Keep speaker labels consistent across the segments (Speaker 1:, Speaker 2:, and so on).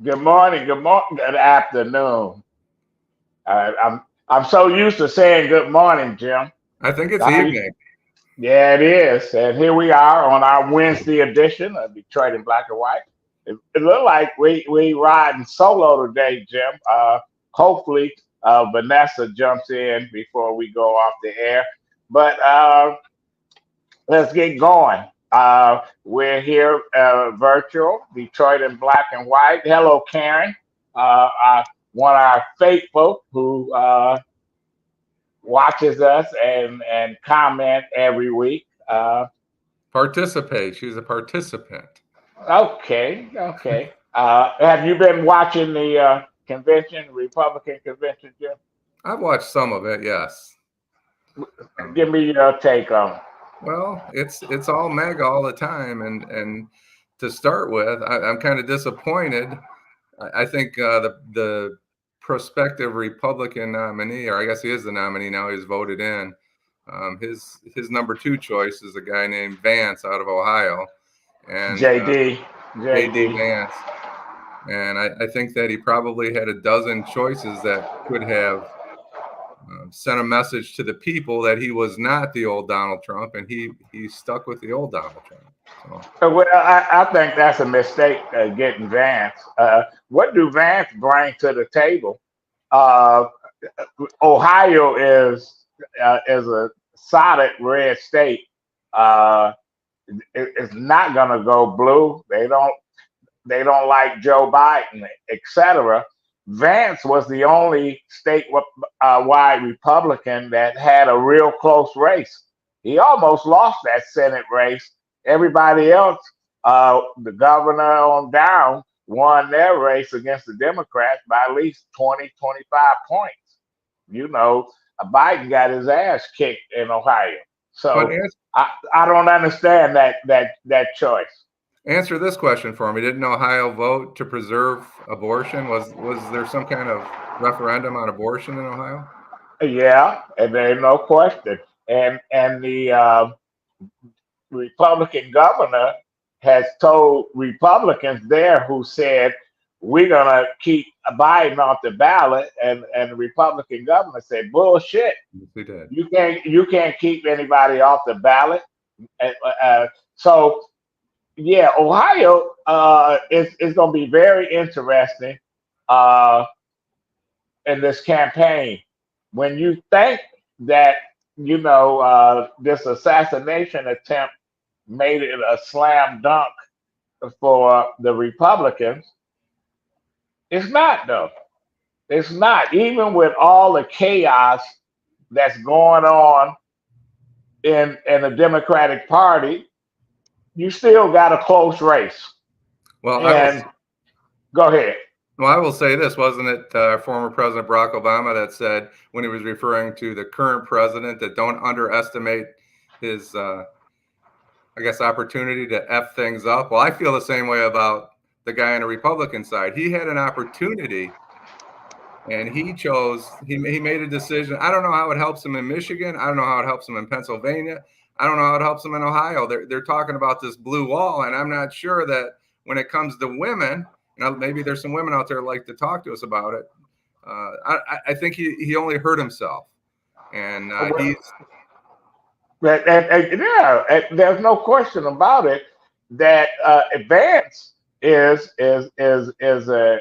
Speaker 1: Good morning. Good morning. Good afternoon. I'm so used to saying good morning, Jim.
Speaker 2: I think it's
Speaker 1: I,
Speaker 2: evening.
Speaker 1: yeah, it is. And here we are on our Wednesday edition of Detroit in Black and White. It looked like we riding solo today, Jim. Hopefully, Vanessa jumps in before we go off the air. But let's get going. We're here virtual, Detroit in Black and White. Hello, Karen. One of our faithful who watches us and comment every week.
Speaker 2: Participate. She's a participant.
Speaker 1: Okay. Have you been watching the convention, Republican convention, Jim?
Speaker 2: I've watched some of it, yes.
Speaker 1: Give me your take on it.
Speaker 2: Well, it's all MAGA all the time, and to start with, I'm kind of disappointed. I think the prospective Republican nominee, or I guess he is the nominee now, he's voted in. His number two choice is a guy named Vance out of Ohio, and JD Vance. And I think that he probably had a dozen choices that could have sent a message to the people that he was not the old Donald Trump, and he stuck with the old Donald Trump.
Speaker 1: Well, I think that's a mistake getting Vance. What do Vance bring to the table? Ohio is a solid red state. It's not going to go blue. They don't like Joe Biden, etc. Vance was the only statewide Republican that had a real close race. He almost lost that Senate race. Everybody else, the governor on down, won their race against the Democrats by at least 20, 25 points. You know, Biden got his ass kicked in Ohio. So I don't understand that choice.
Speaker 2: Answer this question for me. Didn't Ohio vote to preserve abortion? Was there some kind of referendum on abortion in Ohio?
Speaker 1: Yeah, and there's no question. And the Republican governor has told Republicans there who said, we're going to keep Biden off the ballot. And the Republican governor said, bullshit.
Speaker 2: Yes, we did.
Speaker 1: You can't keep anybody off the ballot. So, yeah, Ohio is going to be very interesting in this campaign. When you think that, this assassination attempt made it a slam dunk for the Republicans, it's not, though. It's not. Even with all the chaos that's going on in the Democratic Party, you still got a close race.
Speaker 2: Well,
Speaker 1: go ahead.
Speaker 2: Well, I will say this, wasn't it former President Barack Obama that said, when he was referring to the current president, that don't underestimate his, opportunity to F things up? Well, I feel the same way about the guy on the Republican side. He had an opportunity, and he made a decision. I don't know how it helps him in Michigan. I don't know how it helps him in Pennsylvania. I don't know how it helps them in Ohio. They're talking about this blue wall, and I'm not sure that when it comes to women, maybe there's some women out there who like to talk to us about it. I think he only hurt himself, and
Speaker 1: there's no question about it that Vance is a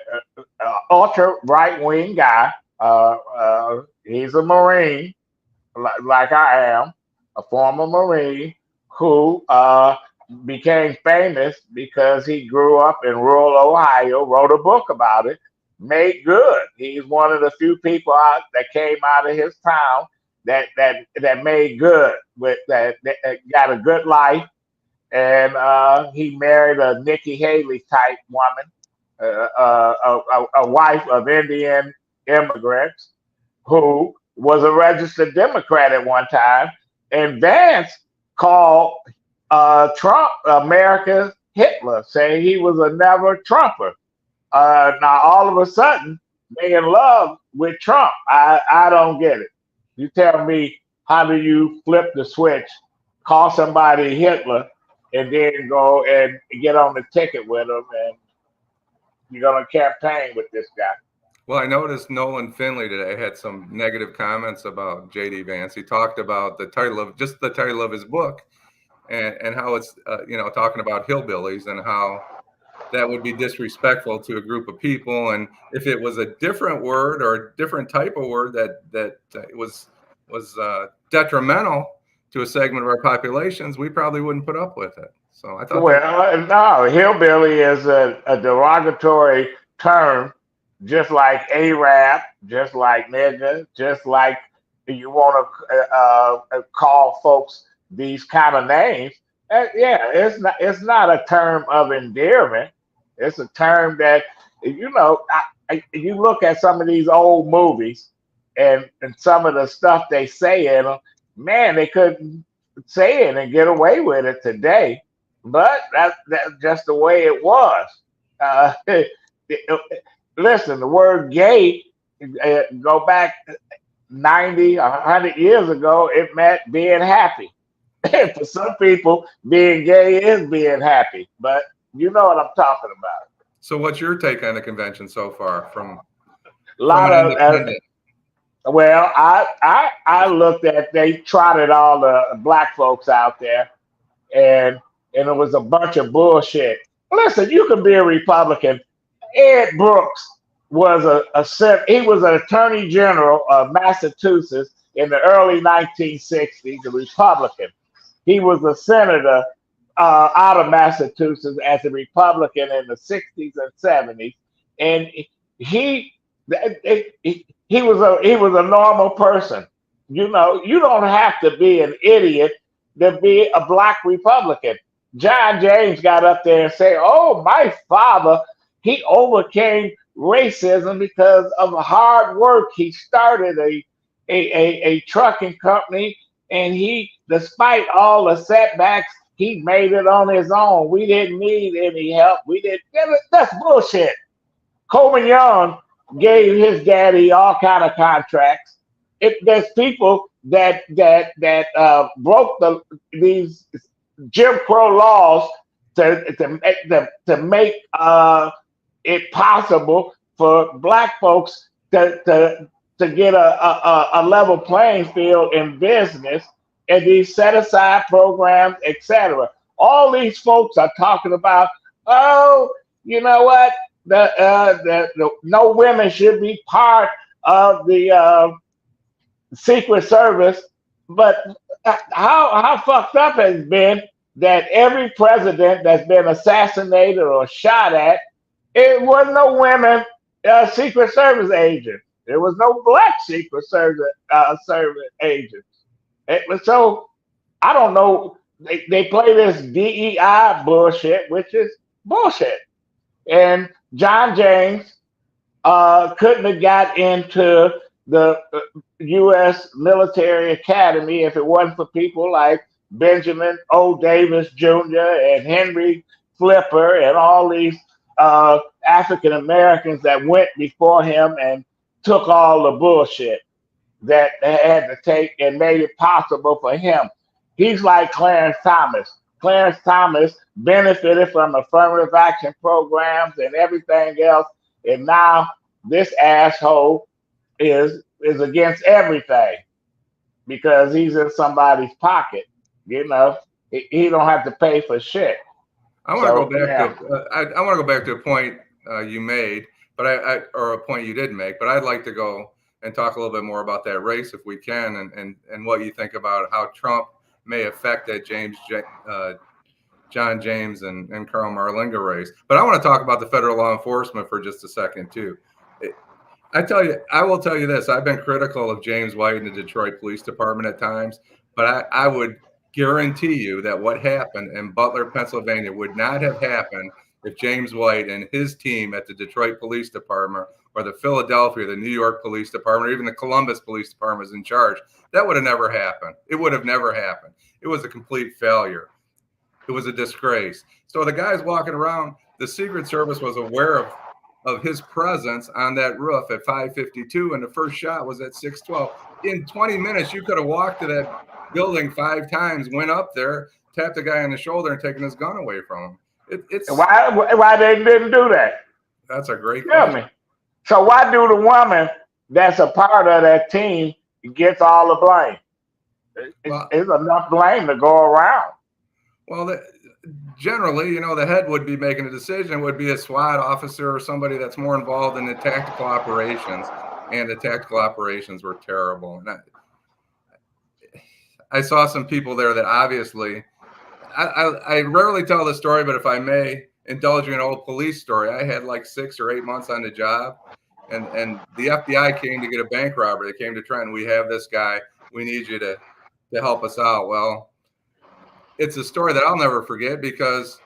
Speaker 1: ultra right wing guy. He's a Marine, like I am. A former Marine who became famous because he grew up in rural Ohio, wrote a book about it, made good. He's one of the few people that came out of his town that made good, that got a good life. And he married a Nikki Haley type woman, a wife of Indian immigrants who was a registered Democrat at one time. And Vance called Trump America's Hitler, saying he was a never Trumper. Now, all of a sudden, they in love with Trump. I don't get it. You tell me, how do you flip the switch, call somebody Hitler, and then go and get on the ticket with them? And you're going to campaign with this guy.
Speaker 2: Well, I noticed Nolan Finley today had some negative comments about J.D. Vance. He talked about the title of his book, and how it's talking about hillbillies and how that would be disrespectful to a group of people. And if it was a different word or a different type of word that was detrimental to a segment of our populations, we probably wouldn't put up with it. So I thought.
Speaker 1: Well, no, hillbilly is a derogatory term, just like Arab, just like nigga, just like you want to call folks these kind of names. Yeah, it's not a term of endearment. It's a term that, you look at some of these old movies and some of the stuff they say in them, man, they couldn't say it and get away with it today. But that's just the way it was. Listen, the word gay, go back 90, 100 years ago, it meant being happy. For some people, being gay is being happy. But you know what I'm talking about.
Speaker 2: So what's your take on the convention so far from
Speaker 1: an independent? Well, I looked at, they trotted all the black folks out there, and it was a bunch of bullshit. Listen, you can be a Republican. Ed Brooks was he was an attorney general of Massachusetts in the early 1960s, a Republican. He was a senator out of Massachusetts as a Republican in the 60s and 70s, and he was a normal person. You don't have to be an idiot to be a black Republican. John James got up there and said, "Oh, my father, he overcame racism because of hard work. He started a trucking company, and despite all the setbacks, he made it on his own. We didn't need any help. That's bullshit." Coleman Young gave his daddy all kind of contracts. There's people that broke these Jim Crow laws to make it possible for black folks to get a level playing field in business, and these set aside programs, etc. All these folks are talking about, oh, you know what? No women should be part of the Secret Service, but how fucked up has been that every president that's been assassinated or shot at, it was no women Secret Service agents. There was no black Secret Service agents. So I don't know. They play this DEI bullshit, which is bullshit. And John James couldn't have got into the U.S. Military Academy if it wasn't for people like Benjamin O. Davis Jr. and Henry Flipper and all these African Americans that went before him and took all the bullshit that they had to take and made it possible for him. He's like Clarence Thomas. Clarence Thomas benefited from affirmative action programs and everything else, and now this asshole is against everything because he's in somebody's pocket. He don't have to pay for shit.
Speaker 2: I want to go back to a point you made, or a point you didn't make. But I'd like to go and talk a little bit more about that race, if we can, and what you think about how Trump may affect that John James and Carl Marlinga race. But I want to talk about the federal law enforcement for just a second too. I will tell you this: I've been critical of James White and the Detroit Police Department at times, but I would guarantee you that what happened in Butler, Pennsylvania would not have happened if James White and his team at the Detroit Police Department or the Philadelphia, the New York Police Department, or even the Columbus Police Department was in charge. That would have never happened. It would have never happened. It was a complete failure. It was a disgrace. So the guys walking around, the Secret Service was aware of his presence on that roof at 5:52, and the first shot was at 6:12. In 20 minutes, you could have walked to that building 5 times, went up there, tapped the guy on the shoulder, and taken his gun away from him. It's
Speaker 1: why they didn't do that?
Speaker 2: That's a great
Speaker 1: Tell
Speaker 2: question.
Speaker 1: me. So why do the woman that's a part of that team gets all the blame?
Speaker 2: Well,
Speaker 1: It's enough blame to go around.
Speaker 2: well, generally, the head would be making a decision. It would be a SWAT officer or somebody that's more involved in the tactical operations. And the tactical operations were terrible. And I saw some people there that obviously, I rarely tell the story, but if I may indulge you in an old police story, I had like 6 or 8 months on the job, and the FBI came to get a bank robber. They came to Trenton. We have this guy. We need you to help us out. Well, it's a story that I'll never forget because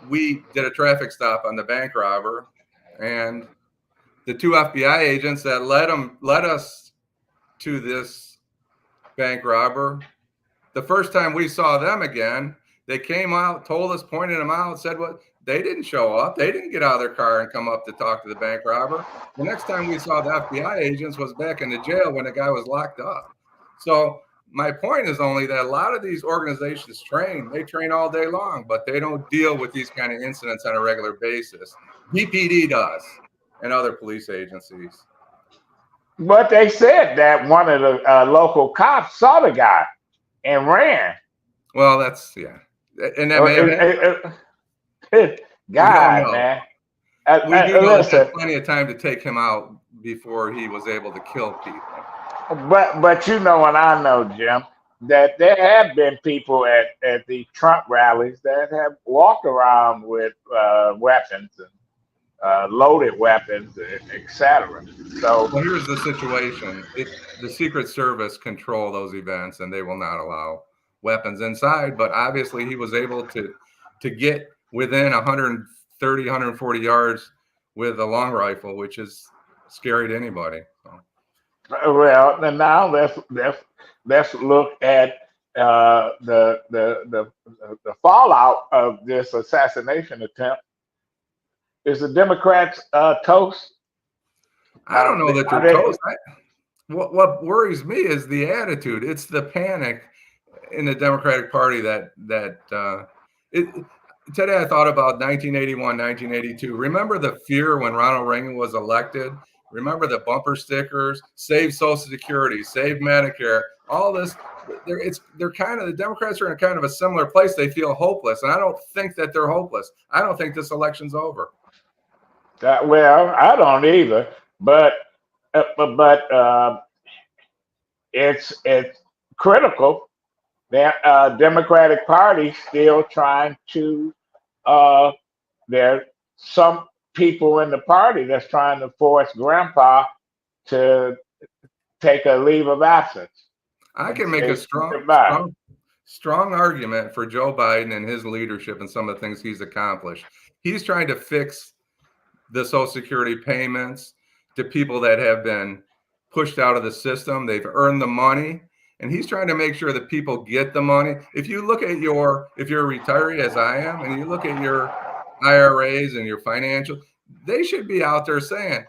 Speaker 2: we did a traffic stop on the bank robber, and the 2 FBI agents that led us to this bank robber. The first time we saw them again, they came out, told us, pointed them out, said what they didn't show up. They didn't get out of their car and come up to talk to the bank robber. The next time we saw the FBI agents was back in the jail when the guy was locked up. So my point is only that a lot of these organizations they train all day long, but they don't deal with these kind of incidents on a regular basis. BPD does, and other police agencies.
Speaker 1: But they said that one of the local cops saw the guy and ran.
Speaker 2: Well, that's, yeah. And that may have happened. We don't
Speaker 1: God,
Speaker 2: know.
Speaker 1: man.
Speaker 2: We do know that
Speaker 1: Listen,
Speaker 2: there's plenty of time to take him out before he was able to kill people.
Speaker 1: but you know, and I know, Jim, that there have been people at the Trump rallies that have walked around with weapons and loaded weapons, etc. So,
Speaker 2: Well, here's the situation. The Secret Service control those events, and they will not allow weapons inside. But obviously, he was able to get within 130, 140 yards with a long rifle, which is scary to anybody. So.
Speaker 1: well, and now let's look at the fallout of this assassination attempt. Is the Democrats toast?
Speaker 2: I don't know that
Speaker 1: Are
Speaker 2: they're
Speaker 1: they?
Speaker 2: toast. What worries me is the attitude. It's the panic in the Democratic Party today I thought about 1981, 1982. Remember the fear when Ronald Reagan was elected? Remember the bumper stickers, save Social Security, save Medicare, all this. The Democrats are in kind of a similar place. They feel hopeless. And I don't think that they're hopeless. I don't think this election's over.
Speaker 1: Well, I don't either, but it's critical. The Democratic Party still trying to. There's some people in the party that's trying to force Grandpa to take a leave of absence.
Speaker 2: I can make a strong argument for Joe Biden and his leadership and some of the things he's accomplished. He's trying to fix the Social Security payments to people that have been pushed out of the system. They've earned the money, and he's trying to make sure that people get the money. If you look at if you're a retiree, as I am, and you look at your IRAs and your financial, they should be out there saying,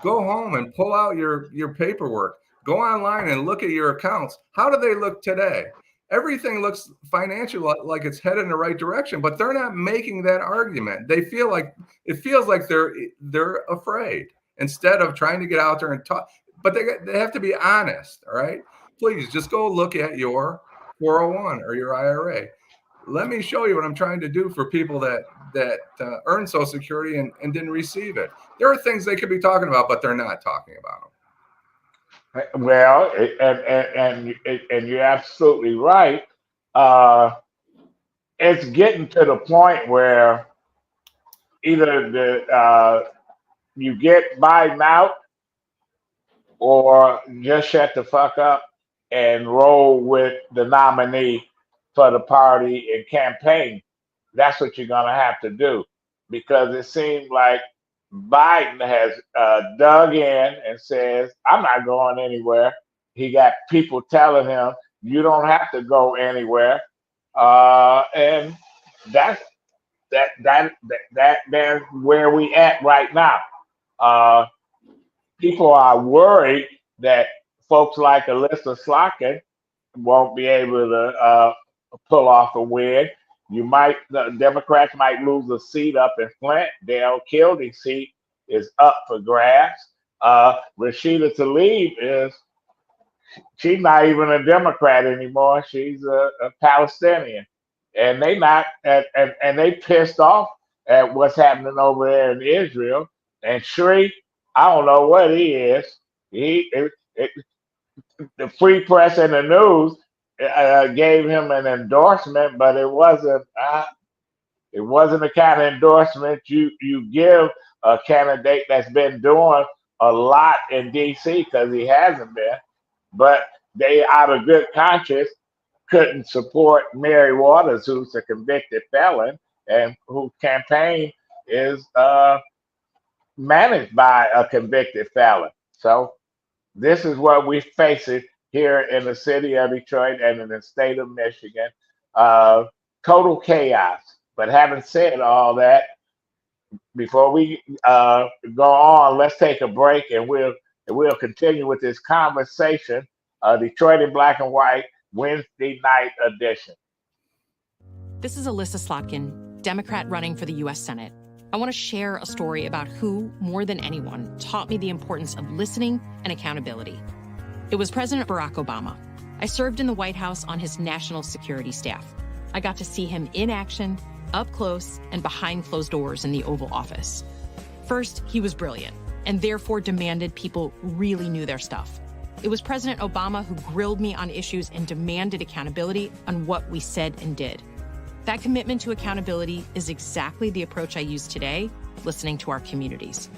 Speaker 2: go home and pull out your paperwork. Go online and look at your accounts. How do they look today? Everything looks financially like it's headed in the right direction, but they're not making that argument. They feel like it feels like they're afraid instead of trying to get out there and talk. But they have to be honest. All right, please just go look at your 401 or your IRA. Let me show you what I'm trying to do for people that earn Social Security and didn't receive it. There are things they could be talking about, but they're not talking about them.
Speaker 1: Well, and you're absolutely right. It's getting to the point where either you get Biden out or just shut the fuck up and roll with the nominee for the party and campaign. That's what you're gonna have to do, because it seems like Biden has dug in and says, I'm not going anywhere. He got people telling him, you don't have to go anywhere. And that's that's where we at right now. People are worried that folks like Alyssa Slotkin won't be able to pull off a win. The Democrats might lose a seat up in Flint. Dale Kilding's seat is up for grabs. Rashida Tlaib she's not even a Democrat anymore. She's a Palestinian, and they pissed off at what's happening over there in Israel. And Shree, I don't know what he is. The Free Press and the News gave him an endorsement, but it wasn't. It wasn't the kind of endorsement you give a candidate that's been doing a lot in D.C. because he hasn't been. But they, out of good conscience, couldn't support Mary Waters, who's a convicted felon and whose campaign is managed by a convicted felon. So this is what we face it here in the city of Detroit and in the state of Michigan. Total chaos. But having said all that, before we go on, let's take a break and we'll continue with this conversation. Detroit in Black and White, Wednesday night edition.
Speaker 3: This is Alyssa Slotkin, Democrat running for the U.S. Senate. I want to share a story about who, more than anyone, taught me the importance of listening and accountability. It was President Barack Obama. I served in the White House on his national security staff. I got to see him in action, up close and behind closed doors in the Oval Office. First, he was brilliant and therefore demanded people really knew their stuff. It was President Obama who grilled me on issues and demanded accountability on what we said and did. That commitment to accountability is exactly the approach I use today, listening to our communities.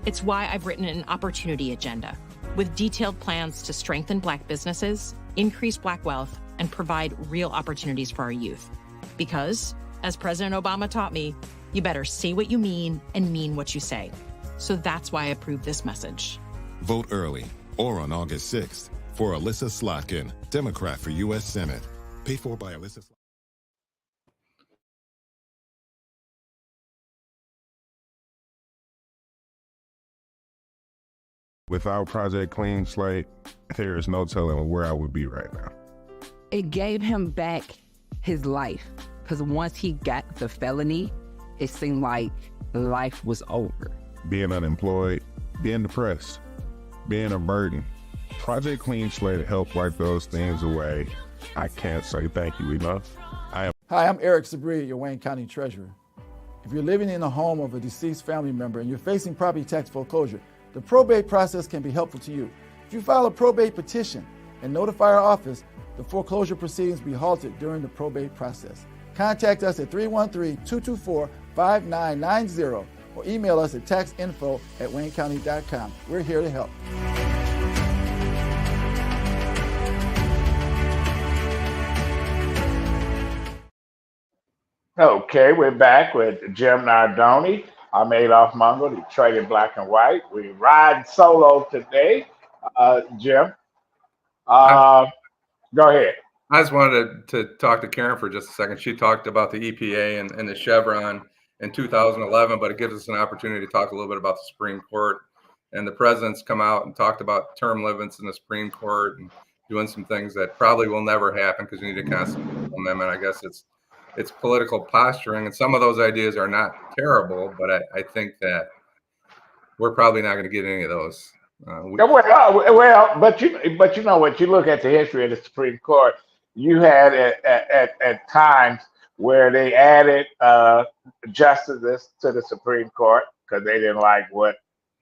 Speaker 3: It's why I've written an opportunity agenda with detailed plans to strengthen Black businesses, increase Black wealth, and provide real opportunities for our youth. Because, as President Obama taught me, you better say what you mean and mean what you say. So that's why I approve this message.
Speaker 4: Vote early or on August 6th for Alyssa Slotkin, Democrat for U.S. Senate. Paid for by Alyssa Slotkin.
Speaker 5: Without Project Clean Slate, there is no telling where I would be right now.
Speaker 6: It gave him back his life, because once he got the felony, it seemed like life was over.
Speaker 5: Being unemployed, being depressed, being a burden. Project Clean Slate helped wipe those things away. I can't say thank you enough.
Speaker 7: Hi, I'm Eric Sabria, your Wayne County Treasurer. If you're living in the home of a deceased family member and you're facing property tax foreclosure, the probate process can be helpful to you. If you file a probate petition and notify our office, the foreclosure proceedings will be halted during the probate process. Contact us at 313-224-5990 or email us at taxinfo@waynecounty.com. We're here to help.
Speaker 1: Okay, we're back with Jim Nardone. I'm Adolph Mongo, Detroit in Black and White. We're riding solo today. Jim, go ahead.
Speaker 2: I just wanted to talk to Karen for just a second. She talked about the EPA and the Chevron in 2011, but it gives us an opportunity to talk a little bit about the Supreme Court. And the president's come out and talked about term limits in the Supreme Court and doing some things that probably will never happen because you need a constitutional amendment. I guess it's political posturing, and some of those ideas are not terrible, but I think that we're probably not going to get any of those.
Speaker 1: But you know what? You look at the history of the Supreme Court. You had at times where they added justices to the Supreme Court because they didn't like what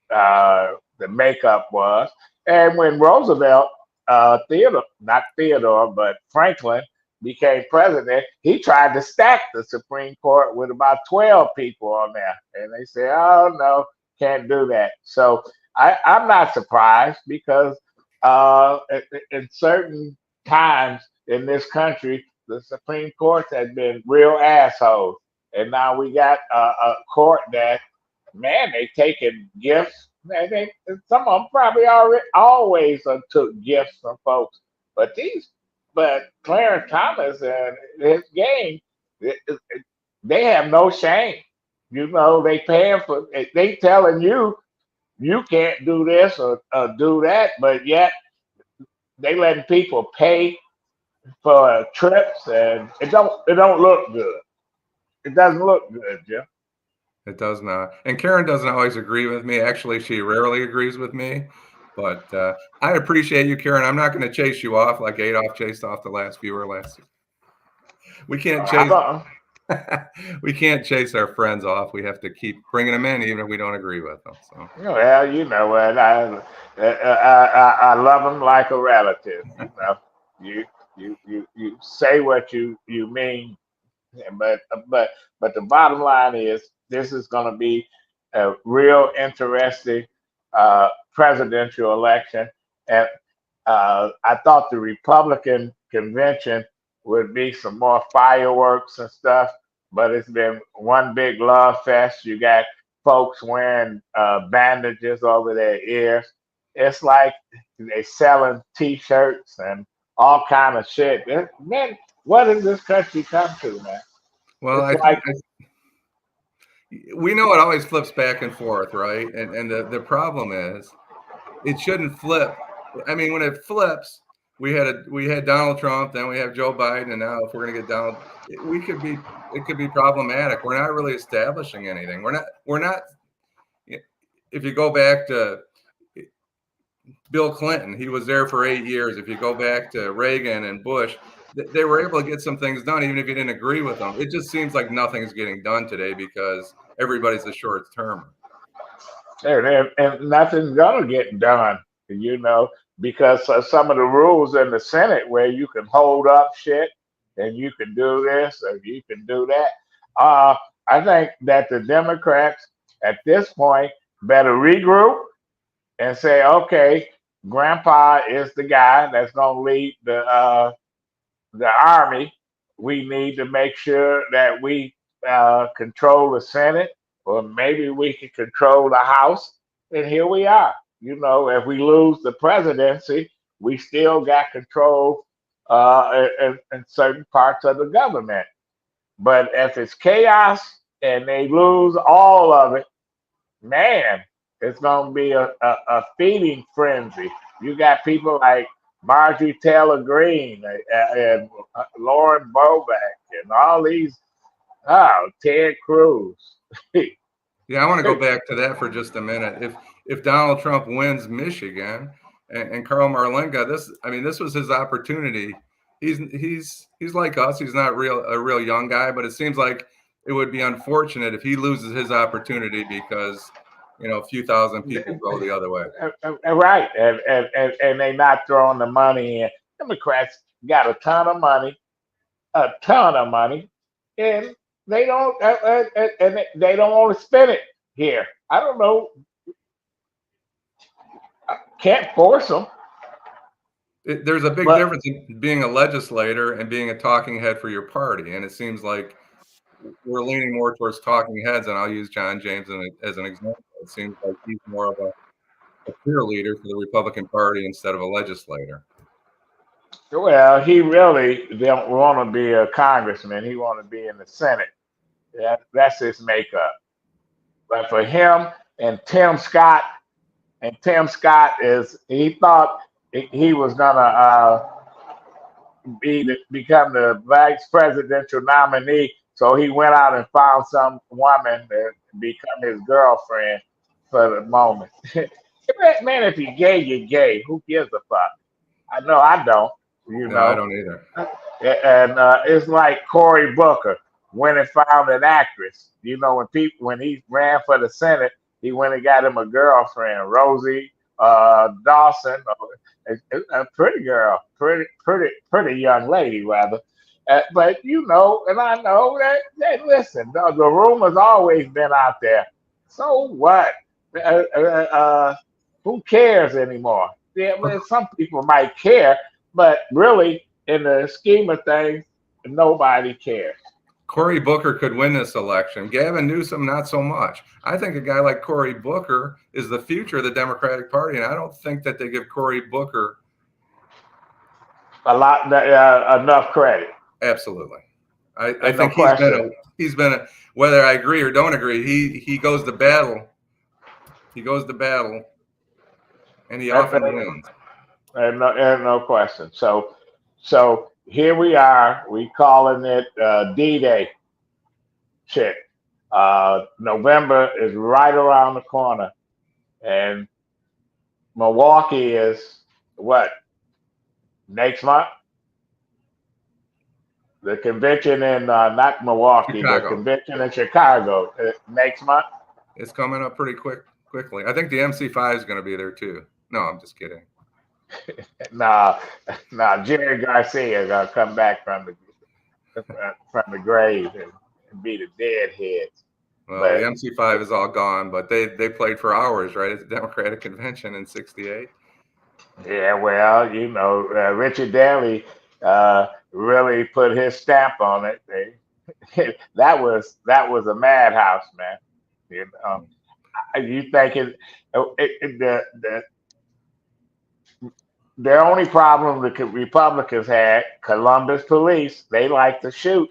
Speaker 1: the makeup was, and when Roosevelt, Franklin became president, he tried to stack the Supreme Court with about 12 people on there. And they said, oh, no, can't do that. So I'm not surprised because in certain times in this country, the Supreme Court has been real assholes. And now we got a court that, man, they taking gifts. Man, some of them probably always took gifts from folks. But Clarence Thomas and his gang, they have no shame. You know, they paying for, they telling you can't do this or do that, but yet they letting people pay for trips, and it don't look good. It doesn't look good, Jim.
Speaker 2: It does not. And Karen doesn't always agree with me. Actually, she rarely agrees with me. But I appreciate you, Karen. I'm not going to chase you off like Adolph chased off the last viewer last year. We can't chase. We can't chase our friends off. We have to keep bringing them in, even if we don't agree with them. So.
Speaker 1: Well, you know what? I love them like a relative. You know, you say what you mean, but the bottom line is this is going to be a real interesting presidential election, and I thought the Republican convention would be some more fireworks and stuff, but it's been one big love fest. You got folks wearing bandages over their ears. It's like they selling T-shirts and all kind of shit. Man, what does this country come to, man?
Speaker 2: Well, we know it always flips back and forth, right? And the problem is it shouldn't flip. I mean, when it flips, we had Donald Trump, then we have Joe Biden, and now if we're going to get Donald, it could be problematic. We're not really establishing anything. We're not. If you go back to Bill Clinton, he was there for 8 years. If you go back to Reagan and Bush, they were able to get some things done, even if you didn't agree with them. It just seems like nothing's getting done today because everybody's a short termer.
Speaker 1: And nothing's gonna get done, you know, because some of the rules in the Senate where you can hold up shit and you can do this or you can do that. I think that the Democrats at this point better regroup and say, okay, Grandpa is the guy that's gonna lead the army. We need to make sure that we control the Senate, or maybe we can control the House. And here we are. You know, if we lose the presidency, we still got control in certain parts of the government. But if it's chaos and they lose all of it, man, it's going to be a feeding frenzy. You got people like Marjorie Taylor Greene and Lauren Boebach and all these, Ted Cruz.
Speaker 2: Yeah, I want to go back to that for just a minute. If Donald Trump wins Michigan and Carl Marlenga, this was his opportunity. He's like us. He's not a real young guy, but it seems like it would be unfortunate if he loses his opportunity because a few thousand people go the other way.
Speaker 1: Right, and they not throwing the money in. Democrats got a ton of money, and they don't want to spend it here. I don't know. Can't force them.
Speaker 2: There's a big difference in being a legislator and being a talking head for your party, and it seems like we're leaning more towards talking heads, and I'll use John James as an example. It seems like he's more of a cheerleader for the Republican Party instead of a legislator.
Speaker 1: Well, he really don't want to be a congressman. He want to be in the Senate. That's his makeup. But for him and Tim Scott, he thought he was gonna become the vice presidential nominee. So he went out and found some woman to become his girlfriend for the moment. Man, if you're gay, you're gay. Who gives a fuck? I know I don't.
Speaker 2: No, I don't either.
Speaker 1: And it's like Cory Booker went and found an actress. When he ran for the Senate, he went and got him a girlfriend, Rosie Dawson, a pretty girl, pretty young lady rather. But and I know that listen, the rumors always been out there. So what? Who cares anymore? Yeah, some people might care, but really, in the scheme of things, nobody cares.
Speaker 2: Cory Booker could win this election. Gavin Newsom, not so much. I think a guy like Cory Booker is the future of the Democratic Party, and I don't think that they give Cory Booker
Speaker 1: enough credit.
Speaker 2: Absolutely. I think he's been whether I agree or don't agree, he goes to battle. He goes to battle, and he often wins.
Speaker 1: And no question. So here we are. We calling it D-Day. shit. November is right around the corner, and Milwaukee is what, next month? The convention in not Milwaukee,
Speaker 2: Chicago.
Speaker 1: the convention in Chicago next month.
Speaker 2: It's coming up pretty quickly. I think the MC5 is going to be there too. No, I'm just kidding.
Speaker 1: Nah, Jerry Garcia is gonna come back from the grave and be the deadheads.
Speaker 2: Well,
Speaker 1: But-
Speaker 2: the MC5 is all gone, but they played for hours, right, at the Democratic Convention in '68.
Speaker 1: Yeah, well, you know, Richard Daley really put his stamp on it. That was a madhouse, man. You know, you think the only problem the Republicans had, Columbus police, they like to shoot.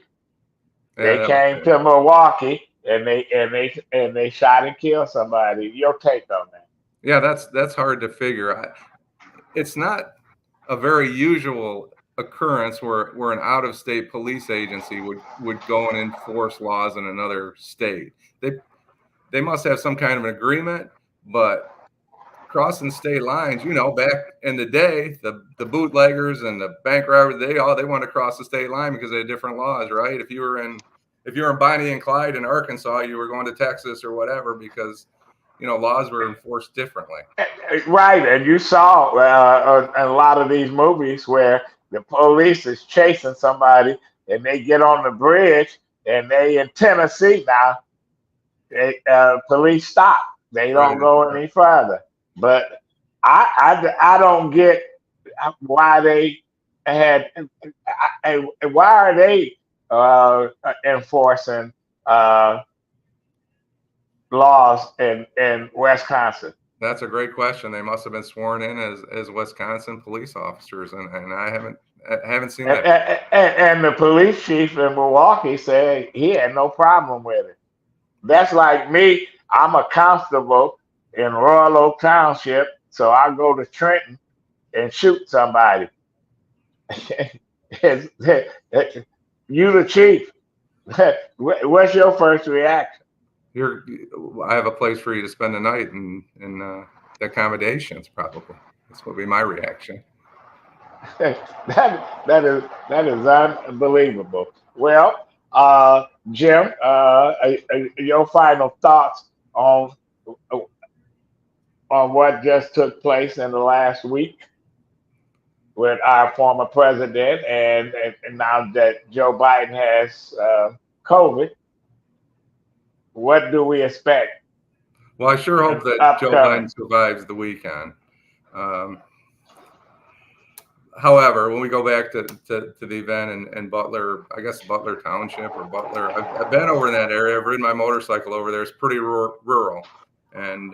Speaker 2: Yeah,
Speaker 1: They came to Milwaukee and they shot and killed somebody. Your take on that?
Speaker 2: Yeah, that's hard to figure. It's not a very usual occurrence where an out-of-state police agency would go and enforce laws in another state. They must have some kind of an agreement, but crossing state lines, you know, back in the day, the bootleggers and the bank robbers, they want to cross the state line because they had different laws, right? If you were in Bonnie and Clyde in Arkansas, you were going to Texas or whatever because, you know, laws were enforced differently.
Speaker 1: Right, and you saw a lot of these movies where the police is chasing somebody and they get on the bridge and they in Tennessee now. Police stop. They don't go any further. But I don't get why they had. Why are they enforcing laws in Wisconsin?
Speaker 2: That's a great question. They must have been sworn in as Wisconsin police officers, and I haven't seen that.
Speaker 1: And the police chief in Milwaukee said he had no problem with it. That's like me. I'm a constable in Royal Oak Township, so I go to Trenton and shoot somebody. You the chief. What's your first reaction?
Speaker 2: I have a place for you to spend the night in the accommodations, probably. This would be my reaction.
Speaker 1: That is unbelievable. Well, Jim, your final thoughts on what just took place in the last week with our former president, and now that Joe Biden has COVID. What do we expect?
Speaker 2: Well, I sure hope that Joe Biden survives the weekend. However, when we go back to the event in Butler, I guess Butler Township or Butler, I've been over in that area. I've ridden my motorcycle over there. It's pretty rural. And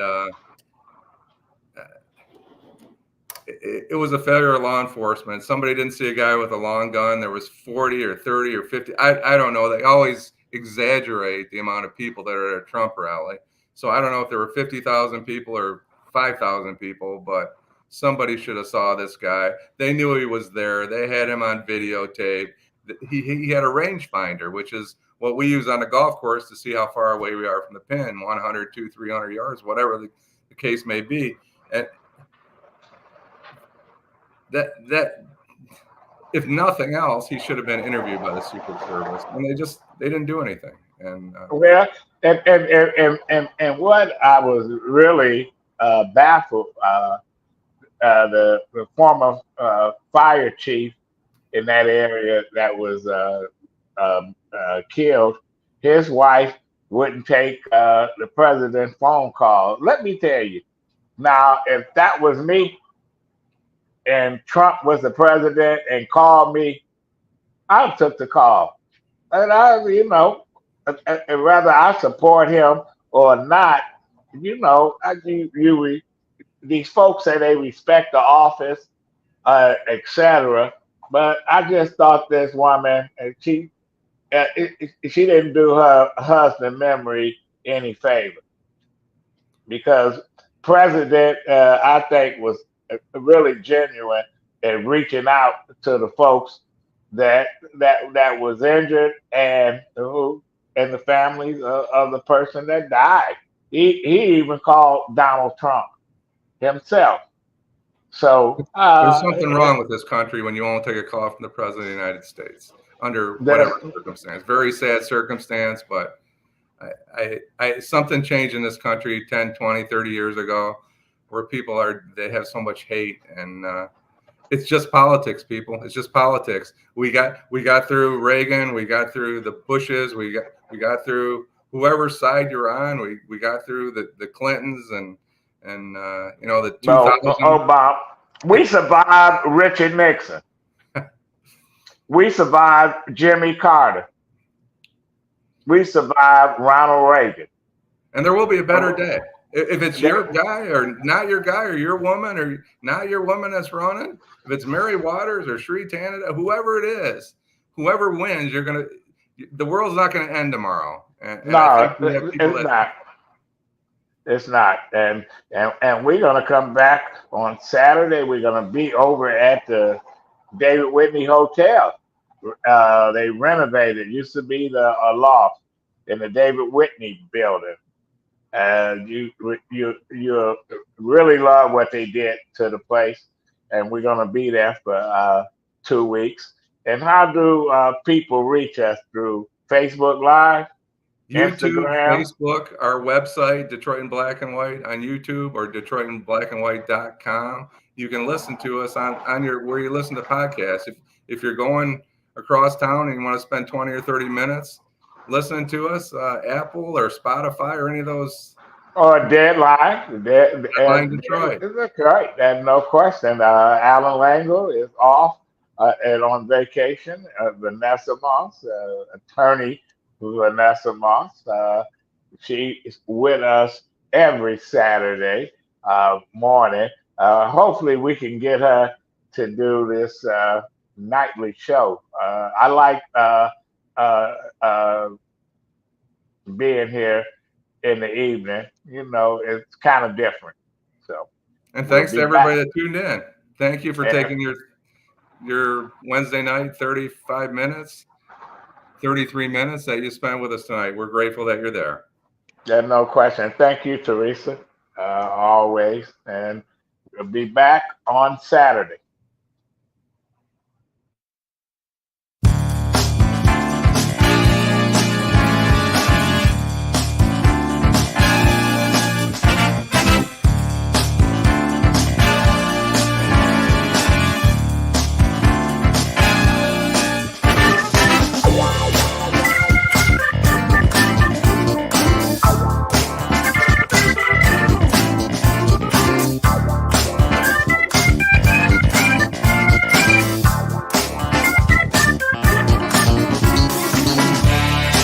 Speaker 2: it was a failure of law enforcement. Somebody didn't see a guy with a long gun. There was 40 or 30 or 50. I don't know. They always exaggerate the amount of people that are at a Trump rally. So I don't know if there were 50,000 people or 5,000 people, but somebody should have saw this guy. They knew he was there. They had him on videotape. He had a rangefinder, which is what we use on the golf course to see how far away we are from the pin, 100, 200, 300 yards, whatever the case may be. And that if nothing else, he should have been interviewed by the Secret Service, and they didn't do anything. And
Speaker 1: well, and what I was really baffled, the former fire chief in that area that was killed, his wife wouldn't take the president's phone call. Let me tell you, now if that was me and Trump was the president and called me, I took the call. And whether I support him or not, these folks say they respect the office, etc. But I just thought this woman, she didn't do her husband memory any favor, because president, I think, was really genuine in reaching out to the folks that was injured and who and the families of the person that died. He even called Donald Trump himself. So
Speaker 2: There's something wrong with this country when you won't take a call from the President of the United States under whatever circumstance. Very sad circumstance, but something changed in this country 10, 20, 30 years ago where they have so much hate, and it's just politics, people. It's just politics. We got through Reagan, we got through the Bushes, we got through whoever side you're on. We got through the Clintons and the 2000s.
Speaker 1: Obama. We survived Richard Nixon. We survived Jimmy Carter. We survived Ronald Reagan.
Speaker 2: And there will be a better day. If it's your guy or not your guy, or your woman or not your woman that's running, if it's Mary Waters or Sri Tanada, whoever it is, whoever wins, the world's not going to end tomorrow.
Speaker 1: No, it's not. It's not. And we're going to come back on Saturday. We're going to be over at the David Whitney Hotel. They renovated. It used to be the loft in the David Whitney building. And you really love what they did to the place. And we're going to be there for 2 weeks. And how do people reach us? Through Facebook Live?
Speaker 2: YouTube,
Speaker 1: Instagram,
Speaker 2: Facebook, our website, Detroit in Black and White, on YouTube, or DetroitInBlackandWhite.com. You can listen to us on where you listen to podcasts. If you're going across town and you want to spend 20 or 30 minutes listening to us, Apple or Spotify or any of those.
Speaker 1: Or Deadline.
Speaker 2: Deadline Detroit.
Speaker 1: That's right. And no question. Alan Langle is off and on vacation. Vanessa Moss, attorney Vanessa Moss. She is with us every Saturday morning. Hopefully we can get her to do this nightly show. I like being here in the evening. It's kind of different. So,
Speaker 2: and thanks to everybody that tuned in. Thank you for taking your Wednesday night 35 minutes. 33 minutes that you spent with us tonight. We're grateful that you're there.
Speaker 1: Yeah, no question. Thank you, Teresa, always. And we'll be back on Saturday.